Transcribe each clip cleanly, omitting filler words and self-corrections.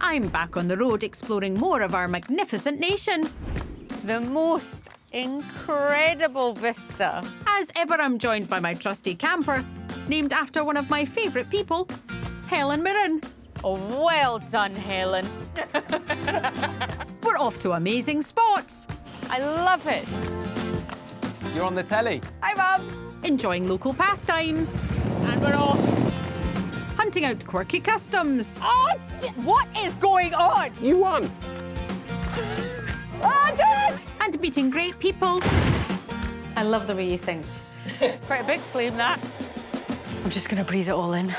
I'm back on the road exploring more of our magnificent nation. The most incredible vista. As ever, I'm joined by my trusty camper, named after one of my favourite people, Helen Mirren. Oh, well done, Helen. We're off to amazing spots. I love it. You're on the telly. Hi, Mum. Enjoying local pastimes. And we're off. Hunting out quirky customs. Oh, what is going on? You won. Oh, Dad! And meeting great people. I love the way you think. It's quite a big flame, that. I'm just going to breathe it all in.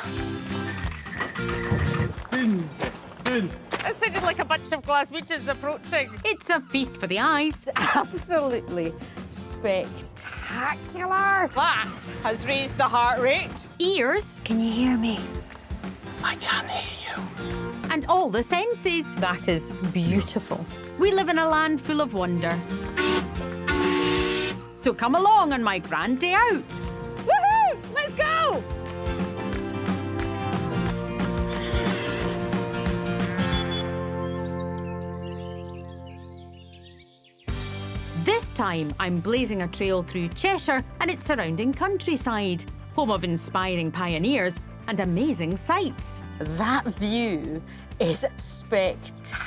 It sounded like a bunch of Glaswegians approaching. It's a feast for the eyes. Absolutely spectacular. That has raised the heart rate. Ears. Can you hear me? I can't hear you. And all the senses. That is beautiful. We live in a land full of wonder. So come along on my grand day out. Woohoo! Let's go! This time, I'm blazing a trail through Cheshire and its surrounding countryside, home of inspiring pioneers and amazing sights. That view is spectacular.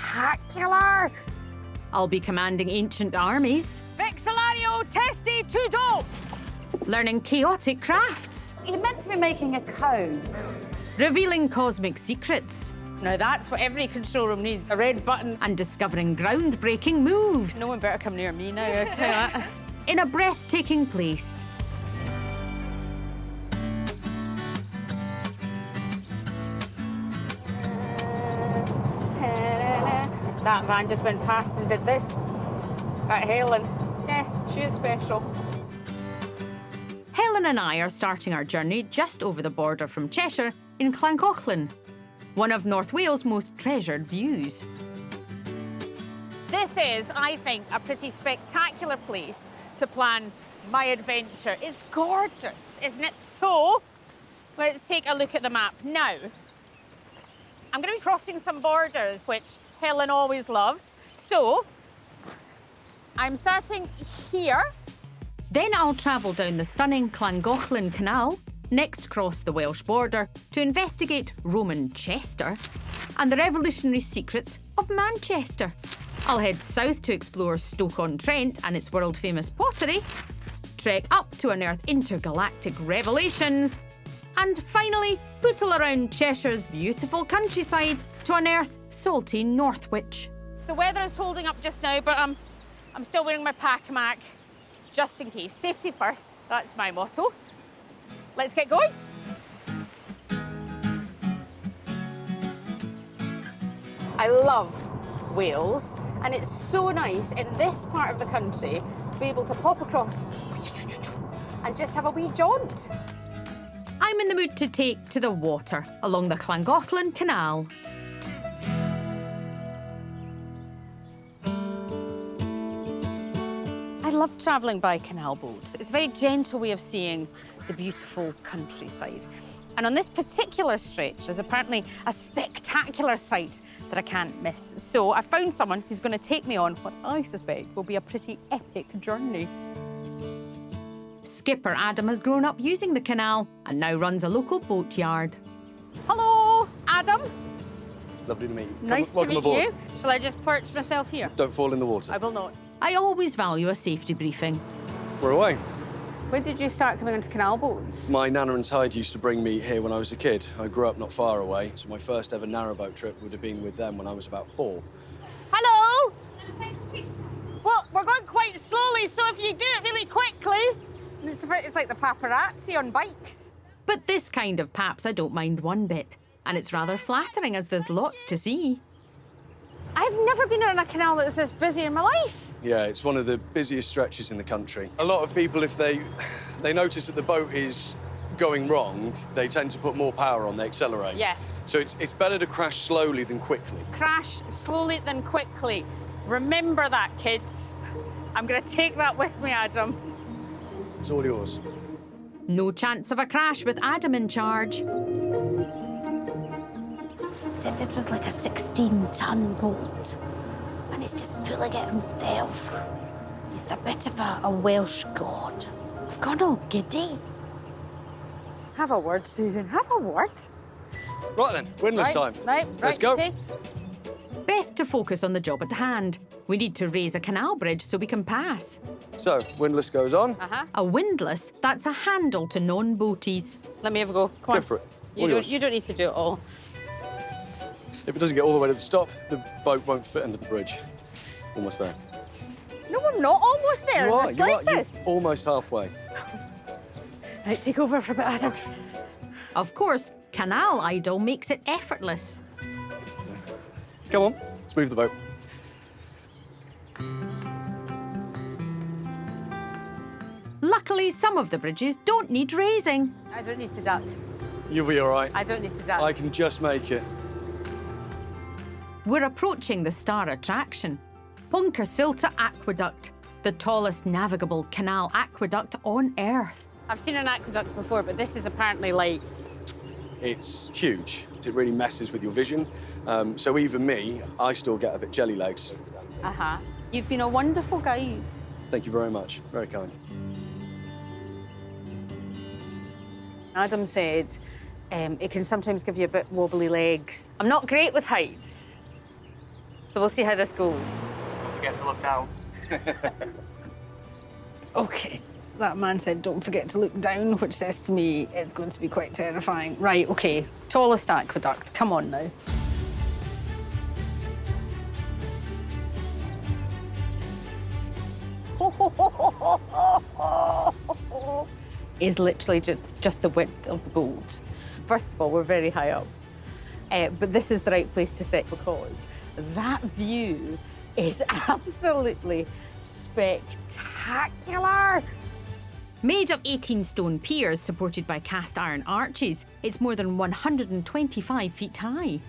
I'll be commanding ancient armies, Vexillarium testi tudo. learning chaotic crafts, You're meant to be making a cone. revealing cosmic secrets, Now that's what every control room needs, a red button. and discovering groundbreaking moves No one better come near me now, I'll tell you that. in a breathtaking place. That van just went past and did this. At Helen. Yes, she is special. Helen and I are starting our journey just over the border from Cheshire in Llangollen, one of North Wales' most treasured views. This is, I think, a pretty spectacular place to plan my adventure. It's gorgeous, isn't it? So, let's take a look at the map now. I'm going to be crossing some borders, which Helen always loves. So, I'm starting here. Then I'll travel down the stunning Llangollen Canal, next cross the Welsh border to investigate Roman Chester and the revolutionary secrets of Manchester. I'll head south to explore Stoke-on-Trent and its world-famous Pottery, trek up to unearth intergalactic revelations, and finally bootle around Cheshire's beautiful countryside to unearth salty Northwich. The weather is holding up just now, but I'm still wearing my pack-mac, just in case. Safety first, that's my motto. Let's get going. I love Wales, and it's so nice in this part of the country to be able to pop across and just have a wee jaunt. I'm in the mood to take to the water along the Llangollen Canal. I love travelling by canal boat. It's a very gentle way of seeing the beautiful countryside. And on this particular stretch, there's apparently a spectacular sight that I can't miss. So I found someone who's going to take me on what I suspect will be a pretty epic journey. Skipper Adam has grown up using the canal and now runs a local boatyard. Hello, Adam. Lovely to meet you. Nice to Welcome meet aboard. you. Shall I just perch myself here? Don't fall in the water. I will not. I always value a safety briefing. We're away. When did you start coming onto canal boats? My nana and tide used to bring me here when I was a kid. I grew up not far away, so my first ever narrowboat trip would have been with them when I was about 4. Hello. Well, we're going quite slowly, so if you do it really quickly, it's like the paparazzi on bikes. But this kind of paps I don't mind one bit. And it's rather flattering as there's lots to see. I've never been on a canal that's this busy in my life. Yeah, it's one of the busiest stretches in the country. A lot of people, if they notice that the boat is going wrong, they tend to put more power on, they accelerate. Yeah. So it's better to crash slowly than quickly. Crash slowly than quickly. Remember that, kids. I'm going to take that with me, Adam. It's all yours. No chance of a crash with Adam in charge. said this was like a 16-ton boat, and he's just pulling it himself. He's a bit of a Welsh god. I've gone all giddy. Have a word, Susan, have a word. Right then, windlass time. Right, Let's go. Okay. Best to focus on the job at hand. We need to raise a canal bridge so we can pass. So, windlass goes on. A windlass, that's a handle to non-boaties. Let me have a go. Come on. Go for it. You All don't, yours. you don't need to do it all. If it doesn't get all the way to the stop, the boat won't fit under the bridge. Almost there. No, we're not almost there. You in are, the you are. slightest. You're almost halfway. Right, take over for a bit, Adam. Of course, canal idle makes it effortless. Come on, let's move the boat. Luckily, some of the bridges don't need raising. I don't need to duck. You'll be all right. I don't need to duck. I can just make it. We're approaching the star attraction, Pontcysyllte Aqueduct, the tallest navigable canal aqueduct on Earth. I've seen an aqueduct before, but this is apparently like... It's huge. It really messes with your vision. So even me, I still get a bit jelly legs. Uh-huh. You've been a wonderful guide. Thank you very much. Very kind. Adam said it can sometimes give you a bit wobbly legs. I'm not great with heights, so we'll see how this goes. Don't forget to look down. Okay. That man said, don't forget to look down, which says to me it's going to be quite terrifying. Right, okay. Tallest aqueduct. Come on now. Is literally just the width of the boat. First of all, we're very high up, but this is the right place to sit because that view is absolutely spectacular. Made of 18-stone piers supported by cast iron arches, it's more than 125 feet high.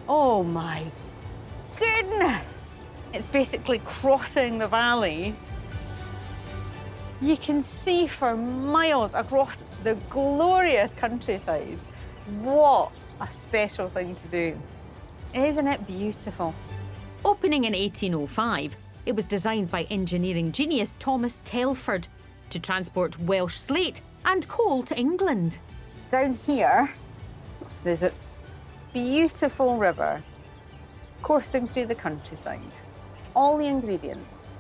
Oh my goodness! It's basically crossing the valley. You can see for miles across the glorious countryside. What a special thing to do. Isn't it beautiful? Opening in 1805, it was designed by engineering genius Thomas Telford to transport Welsh slate and coal to England. Down here, there's a beautiful river coursing through the countryside. All the ingredients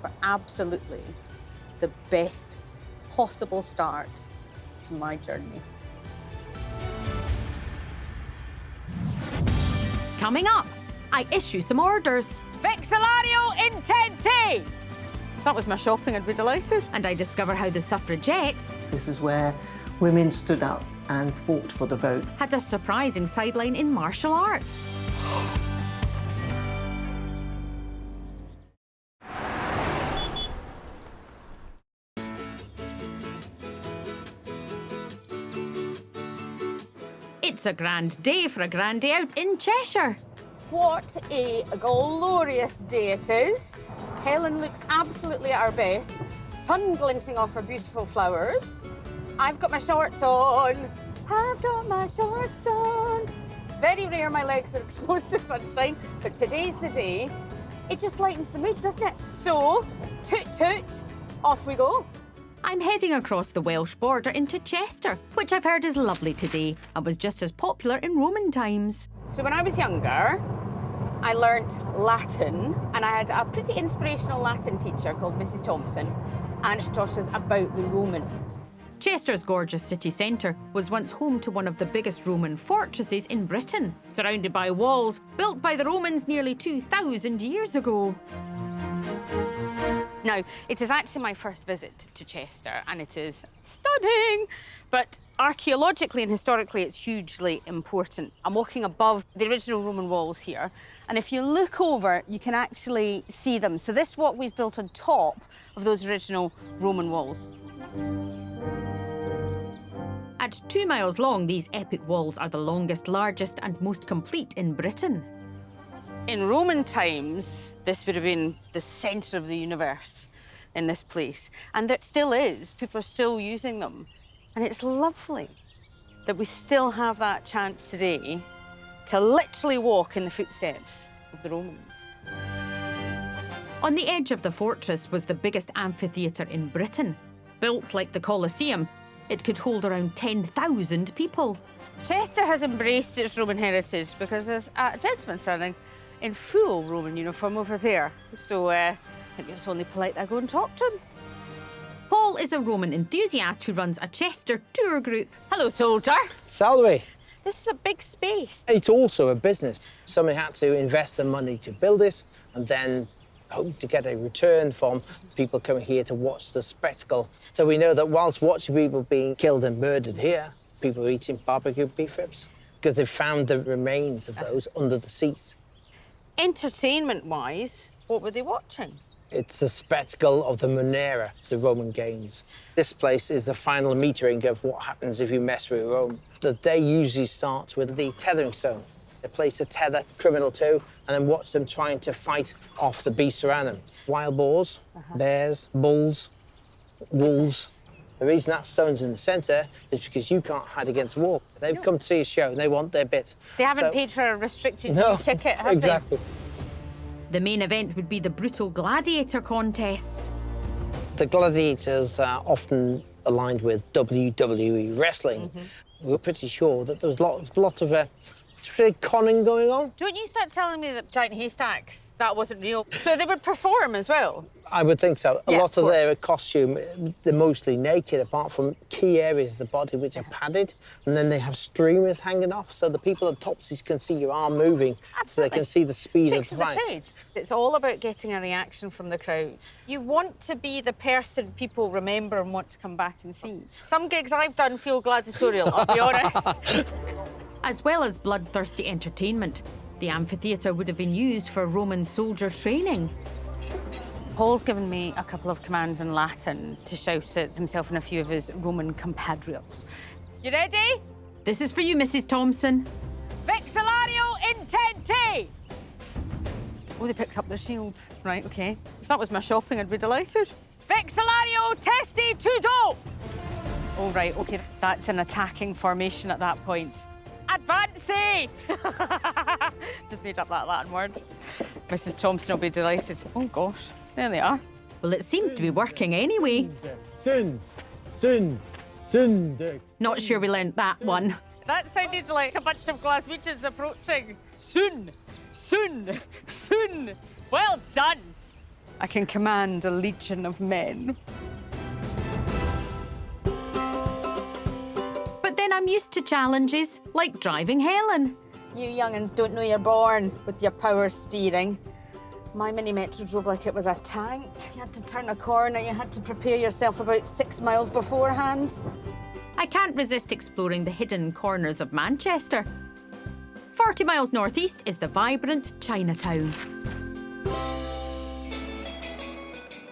for absolutely the best possible start to my journey. Coming up, I issue some orders. Vexellario intenti! If that was my shopping, I'd be delighted. And I discover how the Suffragettes This is where women stood up and fought for the vote. had a surprising sideline in martial arts. It's a grand day for a grand day out in Cheshire. What a glorious day it is. Helen looks absolutely at her best, sun glinting off her beautiful flowers. I've got my shorts on. I've got my shorts on. It's very rare my legs are exposed to sunshine, but today's the day. It just lightens the mood, doesn't it? So, toot toot, off we go. I'm heading across the Welsh border into Chester, which I've heard is lovely today and was just as popular in Roman times. So when I was younger, I learnt Latin, and I had a pretty inspirational Latin teacher called Mrs. Thompson, and she taught us about the Romans. Chester's gorgeous city centre was once home to one of the biggest Roman fortresses in Britain, surrounded by walls built by the Romans nearly 2,000 years ago. Now, it is actually my first visit to Chester, and it is stunning, but archaeologically and historically, it's hugely important. I'm walking above the original Roman walls here, and if you look over, you can actually see them. So this walkway is built on top of those original Roman walls. At 2 miles long, these epic walls are the longest, largest and most complete in Britain. In Roman times, this would have been the centre of the universe in this place. And there still is. People are still using them. And it's lovely that we still have that chance today to literally walk in the footsteps of the Romans. On the edge of the fortress was the biggest amphitheater in Britain. Built like the Colosseum, it could hold around 10,000 people. Chester has embraced its Roman heritage because there's a gentleman standing in full Roman uniform over there. So I think it's only polite that I go and talk to him. Paul is a Roman enthusiast who runs a Chester tour group. Hello, soldier. Salary. This is a big space. It's also a business. Somebody had to invest the money to build it and then hope to get a return from people coming here to watch the spectacle. So we know that whilst watching people being killed and murdered here, people are eating barbecue beef ribs because they've found the remains of those under the seats. Entertainment-wise, what were they watching? It's the spectacle of the Munera, the Roman Games. This place is the final metering of what happens if you mess with Rome. The day usually starts with the tethering stone. A place to tether criminal to, and then watch them trying to fight off the beasts around them. Wild boars, bears, bulls, wolves. The reason that stone's in the centre is because you can't hide against the wall. They've come to see a show and they want their bit. They haven't paid for a restricted ticket, have exactly. The main event would be the brutal gladiator contests. The gladiators are often aligned with WWE wrestling. We're pretty sure that there was lots of conning going on. Don't you start telling me that giant haystacks, that wasn't real? So they would perform as well? I would think so. A Yeah, lot of of their costume, they're mostly naked, apart from key areas of the body which are padded, and then they have streamers hanging off, so the people at topsies can see your arm moving, so they can see the speed Tricks of of the the fight. trade. It's all about getting a reaction from the crowd. You want to be the person people remember and want to come back and see. Some gigs I've done feel gladiatorial, I'll be honest. As well as bloodthirsty entertainment, the amphitheatre would have been used for Roman soldier training. Paul's given me a couple of commands in Latin to shout at himself and a few of his Roman compatriots. You ready? This is for you, Mrs. Thompson. Vexillario intenti! Oh, they picked up their shields. Right, OK. If that was my shopping, I'd be delighted. Vexillario testi tudo! Oh, right, OK. That's an attacking formation at that point. Advancy! Just made up that Latin word. Mrs. Thompson will be delighted. Oh, gosh. There they are. Well, it seems to be working anyway. Not sure we learnt that one. That sounded like a bunch of Glaswegians approaching. Soon, soon, soon. Well done. I can command a legion of men. But then I'm used to challenges, like driving Helen. You young'uns don't know you're born with your power steering. My mini metro drove like it was a tank. You had to turn a corner, you had to prepare yourself about 6 miles beforehand. I can't resist exploring the hidden corners of Manchester. 40 miles northeast is the vibrant Chinatown.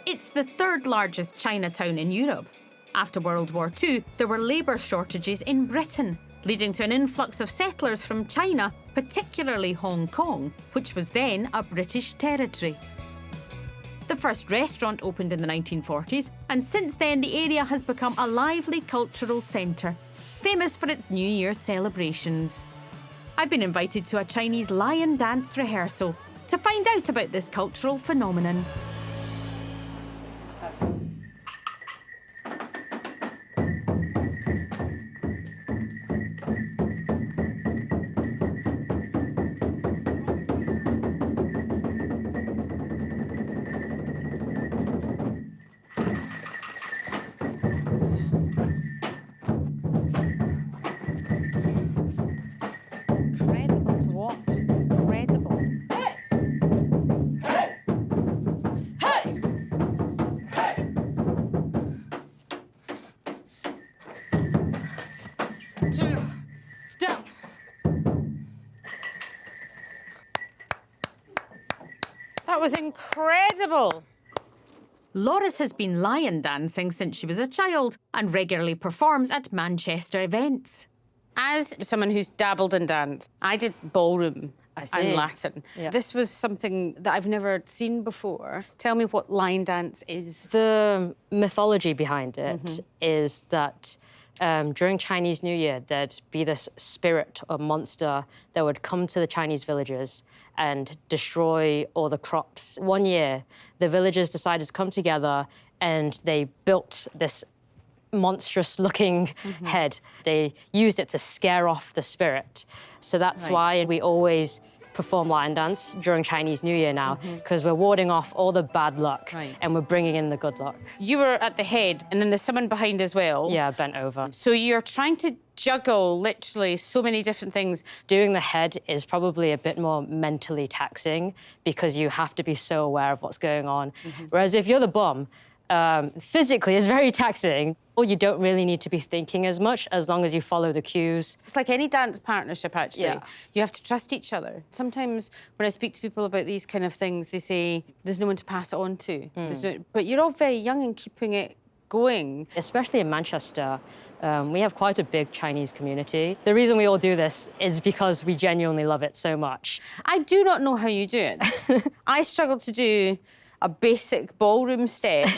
It's the third largest Chinatown in Europe. After World War II, there were labour shortages in Britain, leading to an influx of settlers from China, particularly Hong Kong, which was then a British territory. The first restaurant opened in the 1940s, and since then the area has become a lively cultural centre, famous for its New Year celebrations. I've been invited to a Chinese lion dance rehearsal to find out about this cultural phenomenon. That was incredible. Loris has been lion dancing since she was a child and regularly performs at Manchester events. As someone who's dabbled in dance, I did ballroom and Latin. Yeah. This was something that I've never seen before. Tell me what line dance is. The mythology behind it is that During Chinese New Year, there'd be this spirit or monster that would come to the Chinese villages and destroy all the crops. One year, the villagers decided to come together and they built this monstrous-looking head. They used it to scare off the spirit. So that's why we always perform lion dance during Chinese New Year now, because we're warding off all the bad luck and we're bringing in the good luck. You were at the head, and then there's someone behind as well. Yeah, bent over. So you're trying to juggle literally so many different things. Doing the head is probably a bit more mentally taxing because you have to be so aware of what's going on. Whereas if you're the bum, physically it's very taxing. Or you don't really need to be thinking as much as long as you follow the cues. It's like any dance partnership, actually. Yeah. You have to trust each other. Sometimes when I speak to people about these kind of things, they say there's no one to pass it on to. But you're all very young and keeping it going. Especially in Manchester, we have quite a big Chinese community. The reason we all do this is because we genuinely love it so much. I do not know how you do it. I struggle to do a basic ballroom step.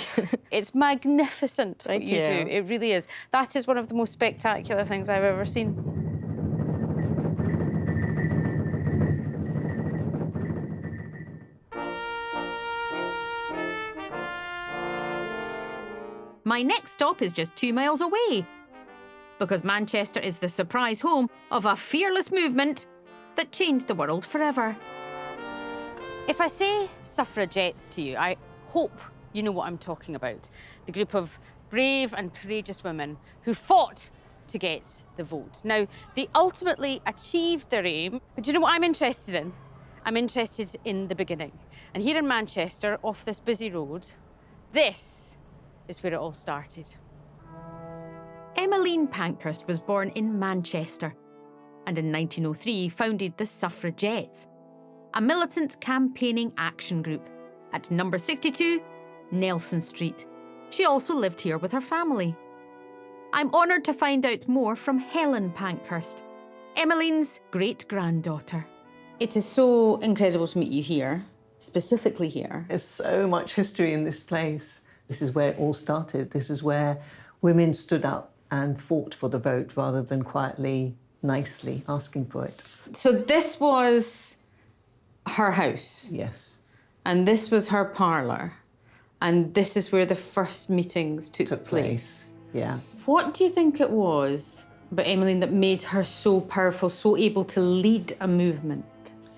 It's magnificent what you do. It really is. That is one of the most spectacular things I've ever seen. My next stop is just 2 miles away, because Manchester is the surprise home of a fearless movement that changed the world forever. If I say suffragettes to you, I hope you know what I'm talking about. The group of brave and courageous women who fought to get the vote. Now, they ultimately achieved their aim, but do you know what I'm interested in? I'm interested in the beginning. And here in Manchester, off this busy road, this is where it all started. Emmeline Pankhurst was born in Manchester and in 1903 founded the Suffragettes, a militant campaigning action group at number 62 Nelson Street. She also lived here with her family. I'm honoured to find out more from Helen Pankhurst, Emmeline's great-granddaughter. It is so incredible to meet you here, specifically here. There's so much history in this place. This is where it all started. This is where women stood up and fought for the vote rather than quietly, nicely asking for it. So this was her house. Yes. And this was her parlour. And this is where the first meetings took place. Yeah. What do you think it was about Emmeline that made her so powerful, so able to lead a movement?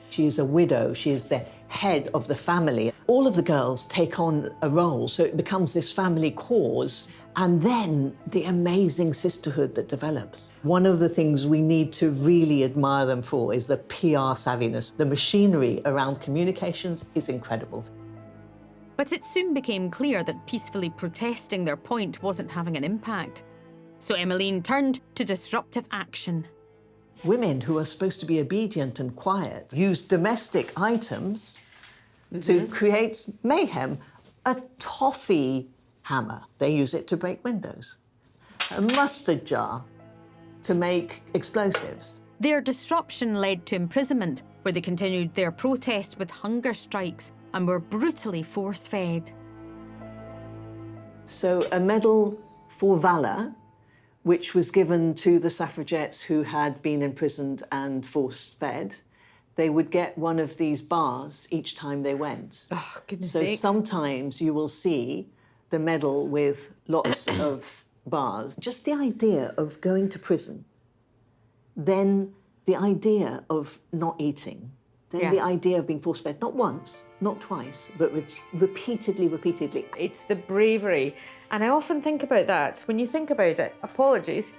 She is a widow. She is the head of the family. All of the girls take on a role, so it becomes this family cause. And then the amazing sisterhood that develops. One of the things we need to really admire them for is the PR savviness. The machinery around communications is incredible. But it soon became clear that peacefully protesting their point wasn't having an impact. So Emmeline turned to disruptive action. Women who are supposed to be obedient and quiet use domestic items to create mayhem. A toffee hammer, they use it to break windows. A mustard jar to make explosives. Their disruption led to imprisonment, where they continued their protests with hunger strikes and were brutally force-fed. So a medal for valour, which was given to the suffragettes who had been imprisoned and force-fed, they would get one of these bars each time they went. Oh, goodness So sakes. sometimes you will see the medal with lots of bars. Just the idea of going to prison, then the idea of not eating, then the idea of being force-fed, not once, not twice, but repeatedly. It's the bravery. And I often think about that. When you think about it, apologies,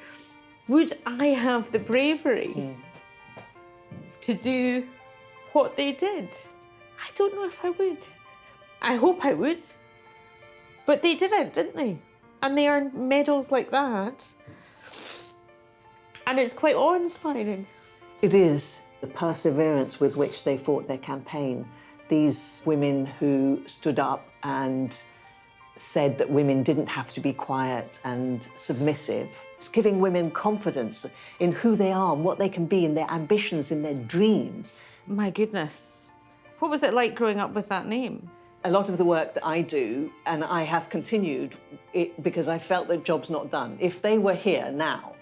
would I have the bravery to do what they did? I don't know if I would. I hope I would. But they didn't they? And they earned medals like that. And it's quite awe-inspiring. It is the perseverance with which they fought their campaign. These women who stood up and said that women didn't have to be quiet and submissive. It's giving women confidence in who they are and what they can be, in their ambitions, in their dreams. My goodness. What was it like growing up with that name? A lot of the work that I do, and I have continued it because I felt the job's not done. If they were here now,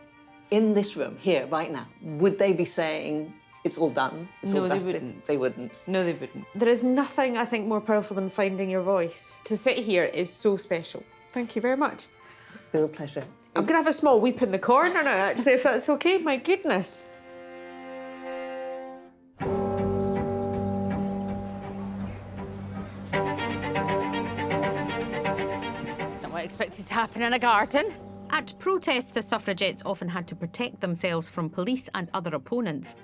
in this room, here, right now, would they be saying, it's all done, it's all dusted? Wouldn't. They wouldn't. No, they wouldn't. There is nothing, I think, more powerful than finding your voice. To sit here is so special. Thank you very much. Real pleasure. I'm going to have a small weep in the corner now, actually, if that's OK. My goodness. It's not what I expected to happen in a garden. At protests, the suffragettes often had to protect themselves from police and other opponents.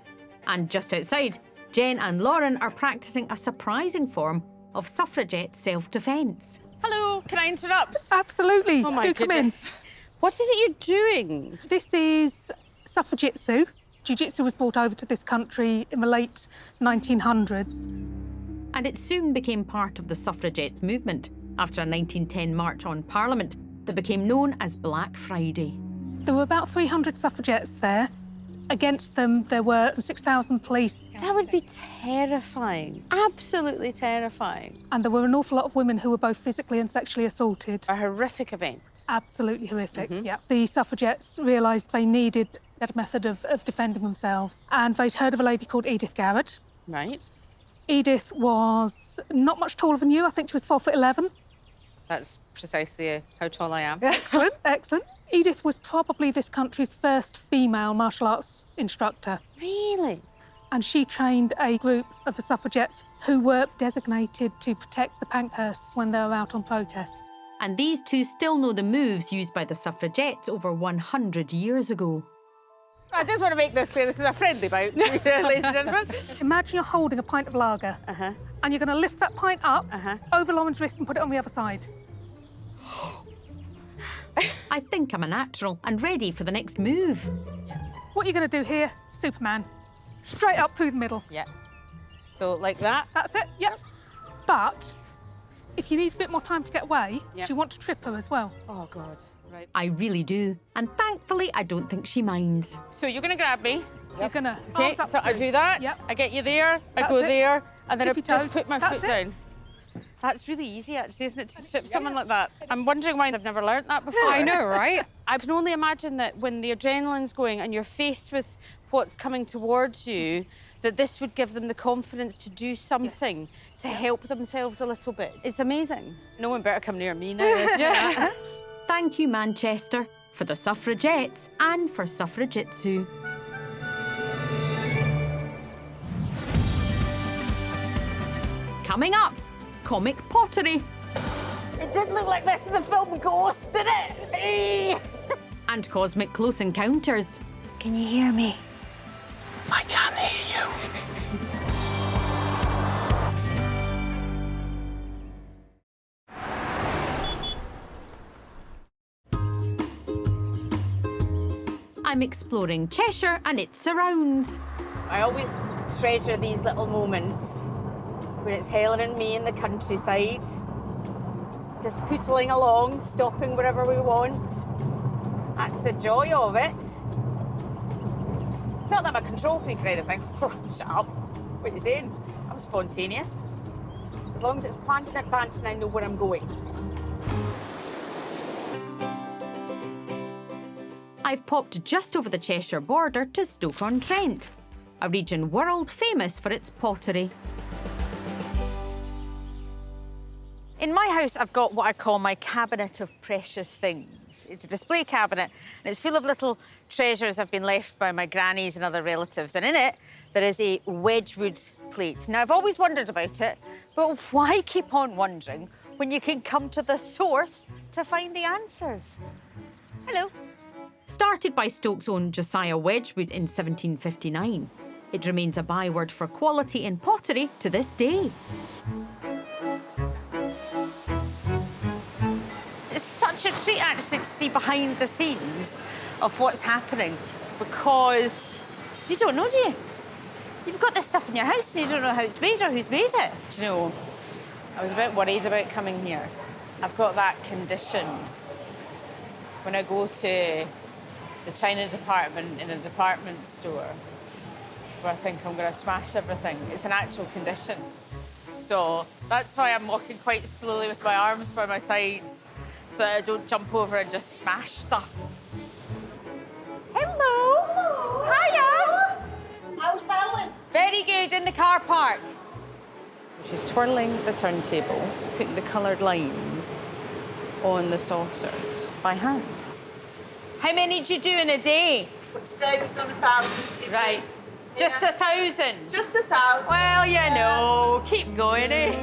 And just outside, Jen and Lauren are practising a surprising form of suffragette self-defence. Hello, can I interrupt? Absolutely. Oh my Do come in. goodness. What is it you're doing? This is Suffragette. Jiu-jitsu was brought over to this country in the late 1900s. And it soon became part of the suffragette movement after a 1910 march on Parliament that became known as Black Friday. There were about 300 suffragettes there. Against them, there were 6,000 police. That would be terrifying. Absolutely terrifying. And there were an awful lot of women who were both physically and sexually assaulted. A horrific event. Absolutely horrific, yeah. The suffragettes realised they needed a method of defending themselves. And they'd heard of a lady called Edith Garrett. Right. Edith was not much taller than you. I think she was 4'11". That's precisely how tall I am. Excellent, excellent. Edith was probably this country's first female martial arts instructor. Really? And she trained a group of the suffragettes who were designated to protect the Pankhursts when they were out on protest. And these two still know the moves used by the suffragettes over 100 years ago. I just want to make this clear, this is a friendly bout, ladies and gentlemen. Imagine you're holding a pint of lager, and you're going to lift that pint up over Lauren's wrist and put it on the other side. I think I'm a natural and ready for the next move. What you're going to do here, Superman, straight up through the middle. Yeah. So, like that? That's it, yeah. But if you need a bit more time to get away, do you want to trip her as well? Oh, God. Right. I really do. And thankfully, I don't think she minds. So you're going to grab me. You're going to... OK, so I do that. Yep. I get you there. I That's go it. there. And then I Keep just your toes. put my That's foot it. down. That's really easy, actually, isn't it, to trip someone like that? I'm wondering why I've never learnt that before. I know, right? I can only imagine that when the adrenaline's going and you're faced with what's coming towards you, that this would give them the confidence to do something to help themselves a little bit. It's amazing. No one better come near me now. Thank you, Manchester, for the suffragettes and for suffragitsu. Coming up, comic pottery. It did look like this in the film Ghost, didn't it? And cosmic close encounters. Can you hear me? I can't hear you. I'm exploring Cheshire and its surrounds. I always treasure these little moments when it's Helen and me in the countryside, just pootling along, stopping wherever we want. That's the joy of it. It's not that I'm a control freak or anything. Shut up. What are you saying? I'm spontaneous. As long as it's planned in advance and I know where I'm going. I've popped just over the Cheshire border to Stoke-on-Trent, a region world famous for its pottery. In my house, I've got what I call my cabinet of precious things. It's a display cabinet, and it's full of little treasures have been left by my grannies and other relatives. And in it, there is a Wedgwood plate. Now, I've always wondered about it, but why keep on wondering when you can come to the source to find the answers? Hello. Started by Stoke's own Josiah Wedgwood in 1759, it remains a byword for quality in pottery to this day. It's such a treat, actually, to see behind the scenes of what's happening, because you don't know, do you? You've got this stuff in your house and you don't know how it's made or who's made it. Do you know, I was a bit worried about coming here. I've got that condition. When I go to the China department in a department store, where I think I'm going to smash everything. It's an actual condition. So that's why I'm walking quite slowly with my arms by my sides, so that I don't jump over and just smash stuff. Hello. Hiya. How's Helen? Very good, in the car park. She's twirling the turntable, putting the coloured lines on the saucers by hand. How many do you do in a day? But today we've done 1,000. Right. Just 1,000? Just 1,000. Well, you know, keep going, eh?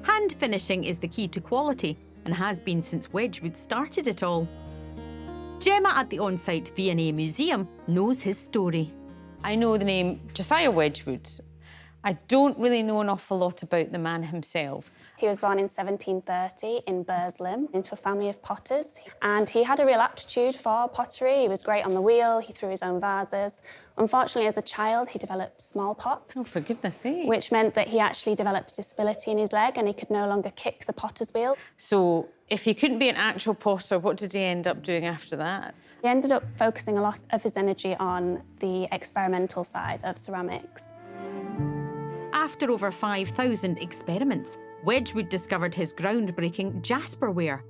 Hand finishing is the key to quality and has been since Wedgwood started it all. Gemma at the on-site V&A Museum knows his story. I know the name Josiah Wedgwood. I don't really know an awful lot about the man himself. He was born in 1730 in Burslem into a family of potters, and he had a real aptitude for pottery. He was great on the wheel, he threw his own vases. Unfortunately, as a child, he developed smallpox. Oh, for goodness sake. Which meant that he actually developed a disability in his leg and he could no longer kick the potter's wheel. So if he couldn't be an actual potter, what did he end up doing after that? He ended up focusing a lot of his energy on the experimental side of ceramics. After over 5,000 experiments, Wedgwood discovered his groundbreaking jasperware,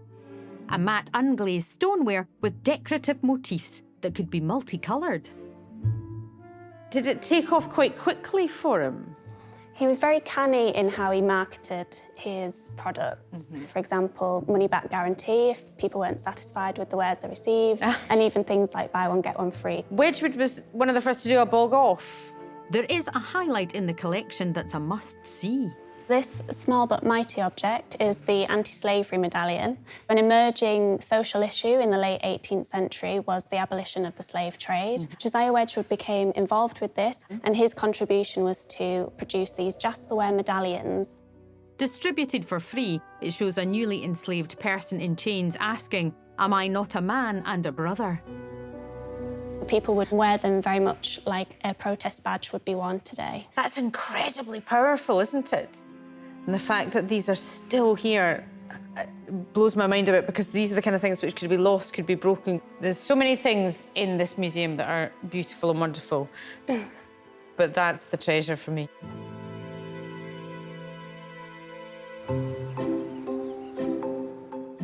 a matte unglazed stoneware with decorative motifs that could be multicoloured. Did it take off quite quickly for him? He was very canny in how he marketed his products. For example, money-back guarantee if people weren't satisfied with the wares they received, and even things like buy one, get one free. Wedgwood was one of the first to do a bog off. There is a highlight in the collection that's a must-see. This small but mighty object is the anti-slavery medallion. An emerging social issue in the late 18th century was the abolition of the slave trade. Josiah Wedgwood became involved with this, and his contribution was to produce these jasperware medallions. Distributed for free, it shows a newly enslaved person in chains asking, "Am I not a man and a brother?" People would wear them very much like a protest badge would be worn today. That's incredibly powerful, isn't it? And the fact that these are still here blows my mind a bit, because these are the kind of things which could be lost, could be broken. There's so many things in this museum that are beautiful and wonderful, but that's the treasure for me.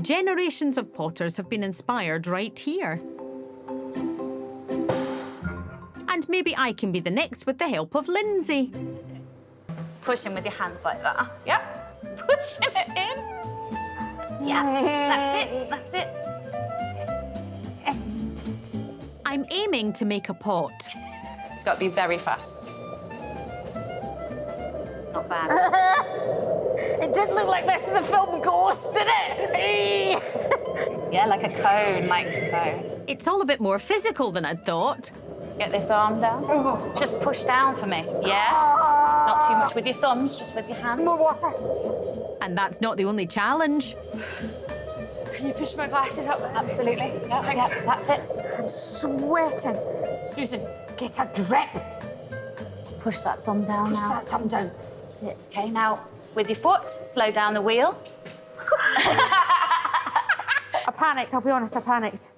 Generations of potters have been inspired right here. And maybe I can be the next with the help of Lindsay. Pushing with your hands like that. Yep. Pushing it in. Yeah, that's it. I'm aiming to make a pot. It's got to be very fast. Not bad. It did look like this in the film Ghost, didn't it? Yeah, like a cone, like so. It's all a bit more physical than I'd thought. Get this arm down. Just push down for me, yeah? Not too much with your thumbs, just with your hands. More water. And that's not the only challenge. Can you push my glasses up? Absolutely. Yep, that's it. I'm sweating. Susan, get a grip. Push that thumb down Push now. that thumb down. That's it. Okay, now with your foot, slow down the wheel. I panicked, I'll be honest, I panicked.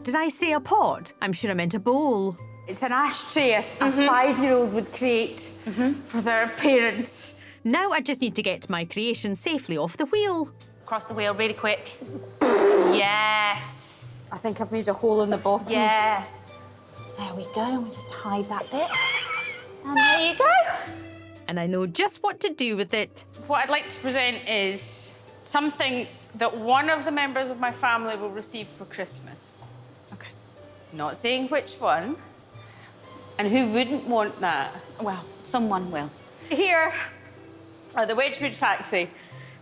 Did I say a pot? I'm sure I meant a bowl. It's an ashtray a 5-year-old would create for their parents. Now I just need to get my creation safely off the wheel. Cross the wheel really quick. Yes. I think I've made a hole in the bottom. Yes. There we go, and we'll just hide that bit. And there you go. And I know just what to do with it. What I'd like to present is something that one of the members of my family will receive for Christmas. Okay. Not saying which one. And who wouldn't want that? Well, someone will. Here at the Wedgwood factory,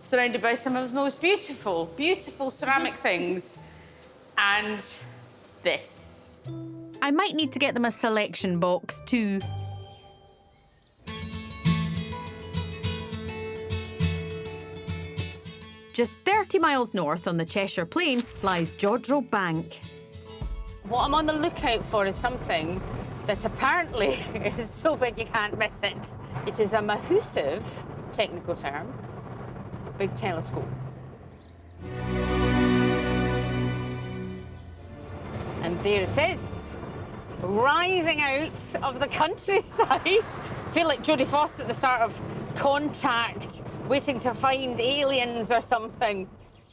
surrounded by some of the most beautiful, beautiful ceramic things. And this. I might need to get them a selection box too. Just 30 miles north on the Cheshire Plain lies Jodrell Bank. What I'm on the lookout for is something that apparently is so big you can't miss it. It is a mahusive, technical term, big telescope. And there it is. rising out of the countryside. I feel like Jodie Foster at the start of Contact, waiting to find aliens or something.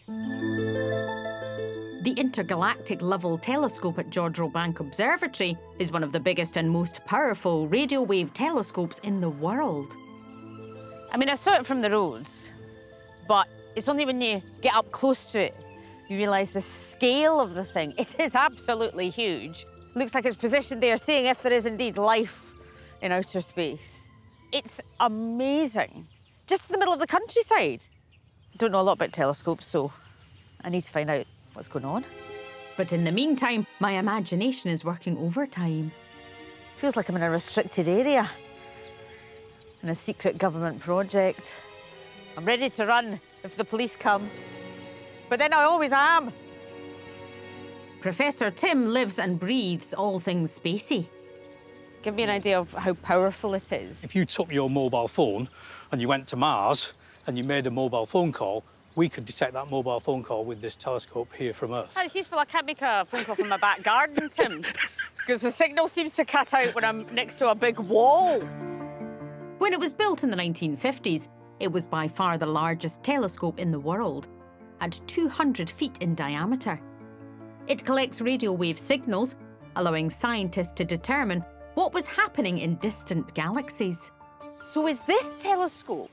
The intergalactic level telescope at Jodrell Observatory is one of the biggest and most powerful radio wave telescopes in the world. I mean, I saw it from the roads, but it's only when you get up close to it you realise the scale of the thing. It is absolutely huge. Looks like it's positioned there, seeing if there is indeed life in outer space. It's amazing. Just in the middle of the countryside. I don't know a lot about telescopes, so I need to find out what's going on. But in the meantime, my imagination is working overtime. Feels like I'm in a restricted area, in a secret government project. I'm ready to run if the police come. But then I always am. Professor Tim lives and breathes all things spacey. Give me an idea of how powerful it is. If you took your mobile phone and you went to Mars and you made a mobile phone call, we could detect that mobile phone call with this telescope here from Earth. That's useful. I can't make a phone call from my back garden, Tim, because the signal seems to cut out when I'm next to a big wall. When it was built in the 1950s, it was by far the largest telescope in the world, at 200 feet in diameter. It collects radio wave signals, allowing scientists to determine what was happening in distant galaxies. So is this telescope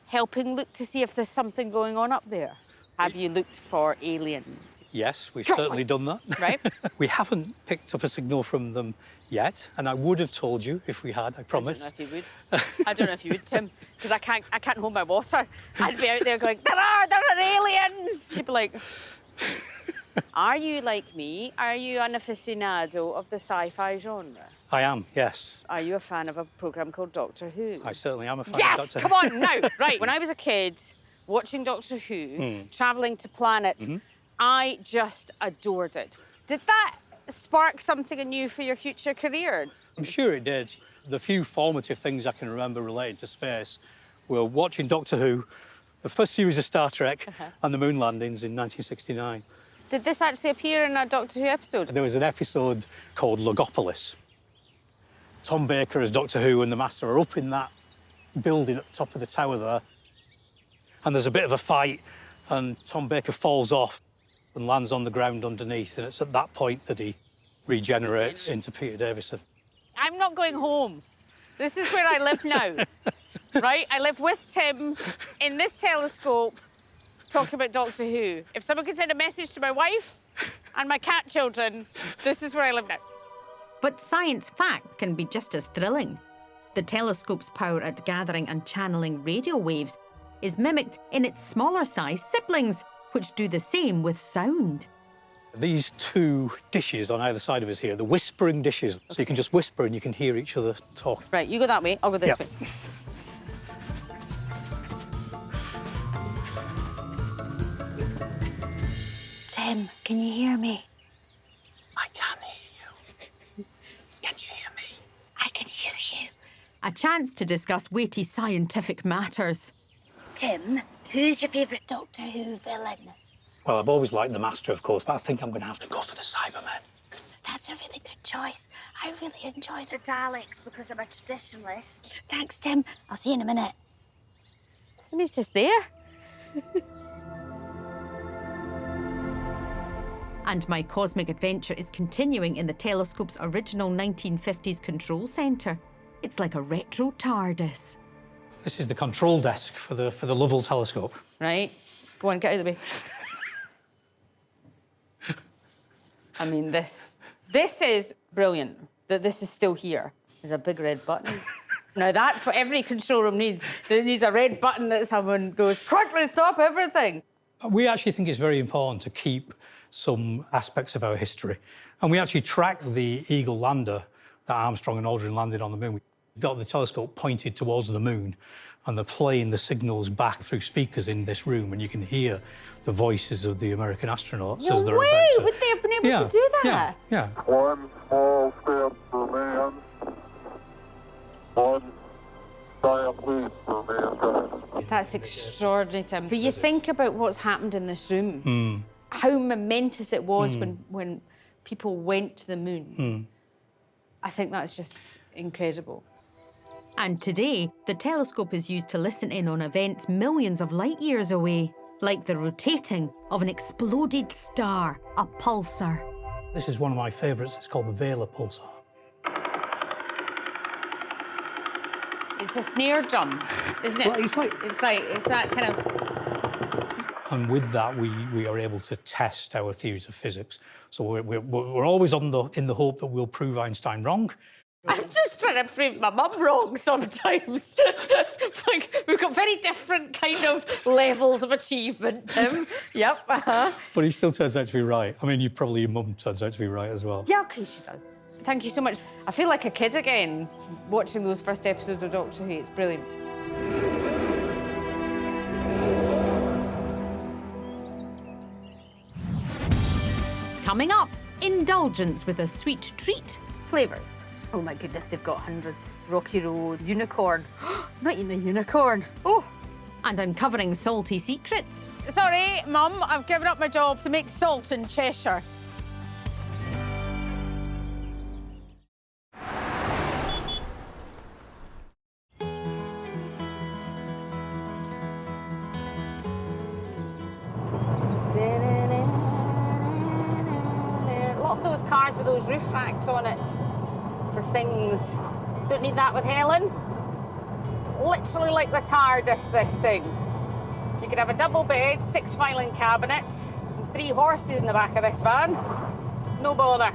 helping look to see if there's something going on up there? Have you looked for aliens? Yes, we've certainly done that. Right. We haven't picked up a signal from them yet, and I would have told you if we had, I promise. I don't know if you would. I don't know if you would, Tim, because I can't hold my water. I'd be out there going, there are aliens! You'd be like, are you like me? Are you an aficionado of the sci-fi genre? I am, yes. Are you a fan of a programme called Doctor Who? I certainly am a fan yes! of Doctor Who. Come on, now. Right, when I was a kid, watching Doctor Who, travelling to planets, I just adored it. Did that spark something in you for your future career? I'm sure it did. The few formative things I can remember related to space were watching Doctor Who, the first series of Star Trek, and the moon landings in 1969. Did this actually appear in a Doctor Who episode? There was an episode called Logopolis. Tom Baker as Doctor Who and the Master are up in that building at the top of the tower there. And there's a bit of a fight, and Tom Baker falls off and lands on the ground underneath, and it's at that point that he regenerates into Peter Davison. I'm not going home. This is where I live now, right? I live with Tim in this telescope talking about Doctor Who. If someone could send a message to my wife and my cat children, this is where I live now. But science fact can be just as thrilling. The telescope's power at gathering and channeling radio waves is mimicked in its smaller-sized siblings, which do the same with sound. These two dishes on either side of us here, the whispering dishes, so you can just whisper and you can hear each other talk. Right, you go that way, I'll go this way. Tim, can you hear me? I can hear you. Can you hear me? I can hear you. A chance to discuss weighty scientific matters. Tim, who's your favourite Doctor Who villain? Well, I've always liked the Master, of course, but I think I'm going to have to go for the Cybermen. That's a really good choice. I really enjoy the Daleks because I'm a traditionalist. Thanks, Tim. I'll see you in a minute. And he's just there. And my cosmic adventure is continuing in the telescope's original 1950s control centre. It's like a retro TARDIS. This is the control desk for the Lovell telescope. Right. Go on, get out of the way. I mean, this is brilliant, that this is still here. There's a big red button. Now, that's what every control room needs. It needs a red button that someone goes, quickly, stop everything. We actually think it's very important to keep some aspects of our history. And we actually tracked the Eagle lander that Armstrong and Aldrin landed on the moon. We got the telescope pointed towards the moon, and they're playing the signals back through speakers in this room, and you can hear the voices of the American astronauts as they're about to... Would they have been able to do that? Yeah. One small step for man, one giant leap for mankind. That's extraordinary, Tim. But you think about what's happened in this room, how momentous it was when people went to the moon. I think that's just incredible. And today, the telescope is used to listen in on events millions of light years away, like the rotating of an exploded star, a pulsar. This is one of my favourites. It's called the Vela pulsar. It's a snare drum, isn't it? Well, it's that kind of... And with that, we are able to test our theories of physics. So we're always in the hope that we'll prove Einstein wrong. I'm just trying to prove my mum wrong sometimes. Like, we've got very different kind of levels of achievement, Tim. Yep, But he still turns out to be right. I mean, your mum turns out to be right as well. Yeah, OK, she does. Thank you so much. I feel like a kid again, watching those first episodes of Doctor Who. It's brilliant. Coming up, indulgence with a sweet treat. Flavours. Oh my goodness, they've got hundreds. Rocky Road, unicorn. Not even a unicorn. Oh! And uncovering salty secrets. Sorry, Mum, I've given up my job to make salt in Cheshire. A lot of those cars with those roof racks on it for things. Don't need that with Helen. Literally like the TARDIS, this thing. You could have a double bed, 6 filing cabinets, and 3 horses in the back of this van. No bother.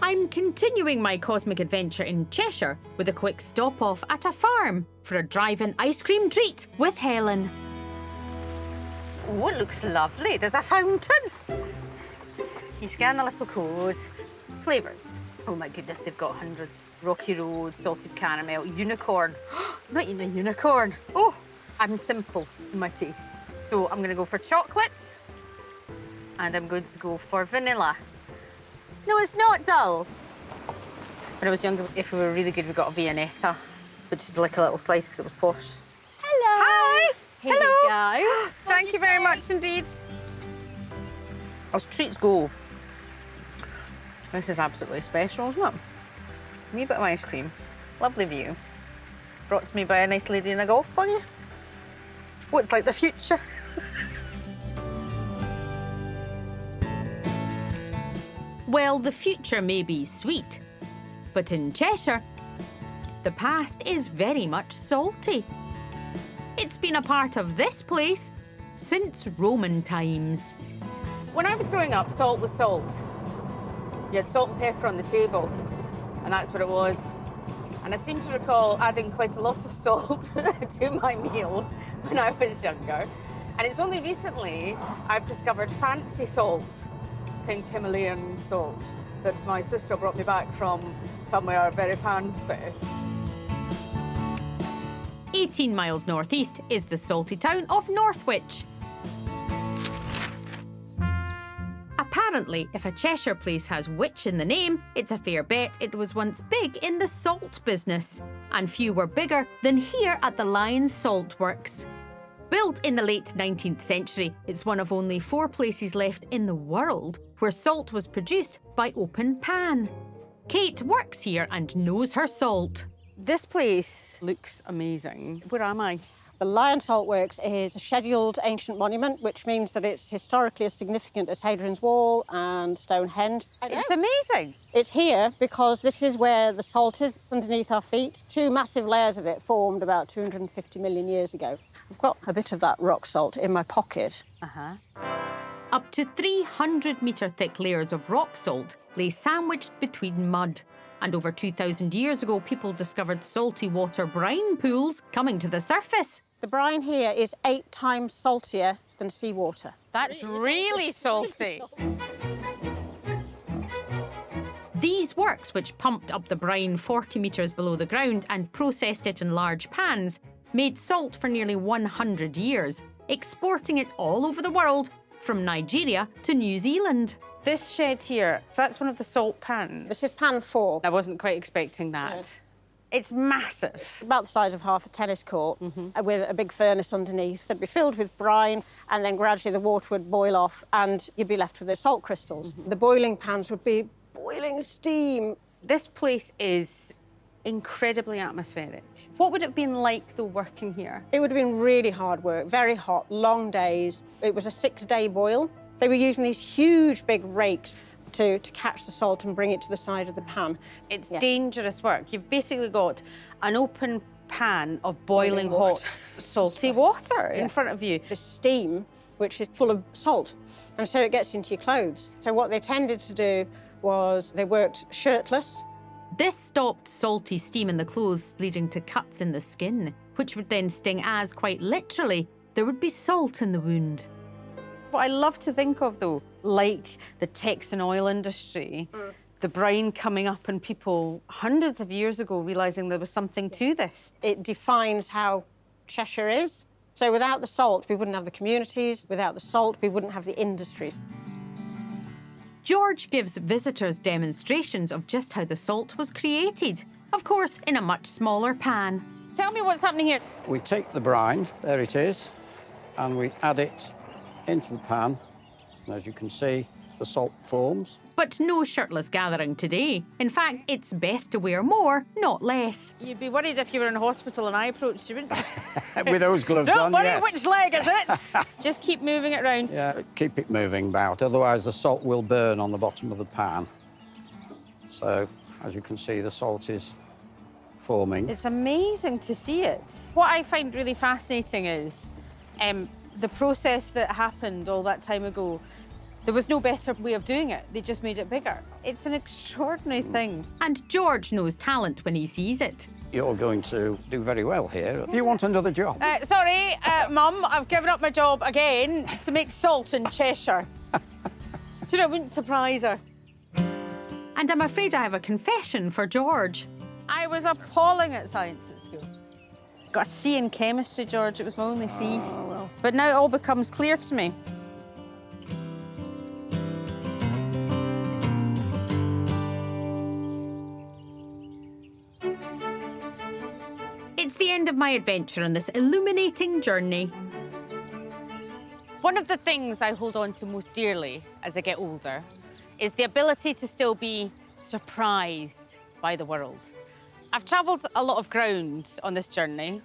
I'm continuing my cosmic adventure in Cheshire with a quick stop off at a farm for a drive-in ice cream treat with Helen. Oh, it looks lovely. There's a fountain. You scan the little code. Flavours. Oh my goodness, they've got hundreds. Rocky Road, salted caramel, unicorn. Not even a unicorn. Oh, I'm simple in my tastes. So I'm going to go for chocolate. And I'm going to go for vanilla. No, it's not dull. When I was younger, if we were really good, we got a Viennetta. But just like a little slice because it was posh. Hello. Hi. Here Hello. you go. Thank you very much indeed. As treats go, this is absolutely special, isn't it? A wee bit of ice cream. Lovely view. Brought to me by a nice lady in a golf buggy. Oh, it's like the future. Well, the future may be sweet, but in Cheshire, the past is very much salty. It's been a part of this place since Roman times. When I was growing up, salt was salt. You had salt and pepper on the table, and that's what it was. And I seem to recall adding quite a lot of salt to my meals when I was younger. And it's only recently I've discovered fancy salt. It's pink Himalayan salt that my sister brought me back from somewhere very fancy. 18 miles northeast is the salty town of Northwich. Apparently, if a Cheshire place has witch in the name, it's a fair bet it was once big in the salt business. And few were bigger than here at the Lyons Salt Works. Built in the late 19th century, it's one of only 4 places left in the world where salt was produced by open pan. Kate works here and knows her salt. This place looks amazing. Where am I? The Lyons Salt Works is a scheduled ancient monument, which means that it's historically as significant as Hadrian's Wall and Stonehenge. It's amazing. It's here because this is where the salt is underneath our feet. 2 massive layers of it formed about 250 million years ago. I've got a bit of that rock salt in my pocket. Up to 300-metre thick layers of rock salt lay sandwiched between mud. And over 2,000 years ago, people discovered salty water brine pools coming to the surface. The brine here is 8 times saltier than seawater. That's really salty. These works, which pumped up the brine 40 metres below the ground and processed it in large pans, made salt for nearly 100 years, exporting it all over the world, from Nigeria to New Zealand. This shed here, so that's one of the salt pans. This is pan 4. I wasn't quite expecting that. No. It's massive. About the size of half a tennis court, with a big furnace underneath. It'd be filled with brine, and then gradually the water would boil off, and you'd be left with the salt crystals. The boiling pans would be boiling steam This place is incredibly atmospheric. What would it have been like, though, working here? It would have been really hard work, very hot, long days. It was a 6-day boil. They were using these huge, big rakes to catch the salt and bring it to the side of the pan. It's dangerous work. You've basically got an open pan of boiling hot, salty water in front of you. The steam, which is full of salt, and so it gets into your clothes. So what they tended to do was they worked shirtless. This stopped salty steam in the clothes, leading to cuts in the skin, which would then sting as, quite literally, there would be salt in the wound. What I love to think of, though, like the Texan oil industry, the brine coming up and people hundreds of years ago realising there was something to this. It defines how Cheshire is. So without the salt, we wouldn't have the communities. Without the salt, we wouldn't have the industries. George gives visitors demonstrations of just how the salt was created, of course, in a much smaller pan. Tell me what's happening here. We take the brine, there it is, and we add it into the pan. And as you can see, the salt forms. But no shirtless gathering today. In fact, it's best to wear more, not less. You'd be worried if you were in hospital and I approached you, wouldn't you? With those gloves Don't on, worry, yes. which leg is it? Just keep moving it round. Yeah, keep it moving about, otherwise the salt will burn on the bottom of the pan. So, as you can see, the salt is forming. It's amazing to see it. What I find really fascinating is the process that happened all that time ago. There was no better way of doing it. They just made it bigger. It's an extraordinary thing. And George knows talent when he sees it. You're going to do very well here. Do you want another job? Sorry, Mum, I've given up my job again to make salt in Cheshire. Do you know, it wouldn't surprise her. And I'm afraid I have a confession for George. I was appalling at science at school. Got a C in chemistry, George. It was my only C. Oh, well. But now it all becomes clear to me. It's the end of my adventure on this illuminating journey. One of the things I hold on to most dearly as I get older is the ability to still be surprised by the world. I've travelled a lot of ground on this journey.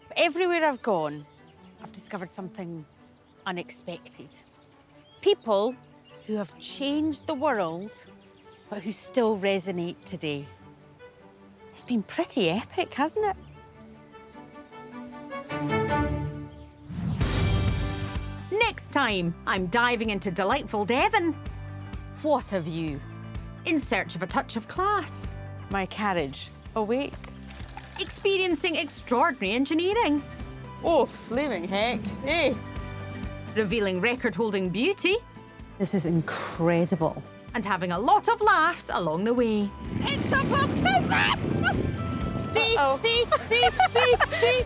But everywhere I've gone, I've discovered something unexpected. People who have changed the world, but who still resonate today. It's been pretty epic, hasn't it? Next time, I'm diving into delightful Devon. What a view. In search of a touch of class. My carriage awaits. Experiencing extraordinary engineering. Oh, flaming heck. Hey. Revealing record-holding beauty. This is incredible. And having a lot of laughs along the way. It's a volcano! See, see, see, see, see.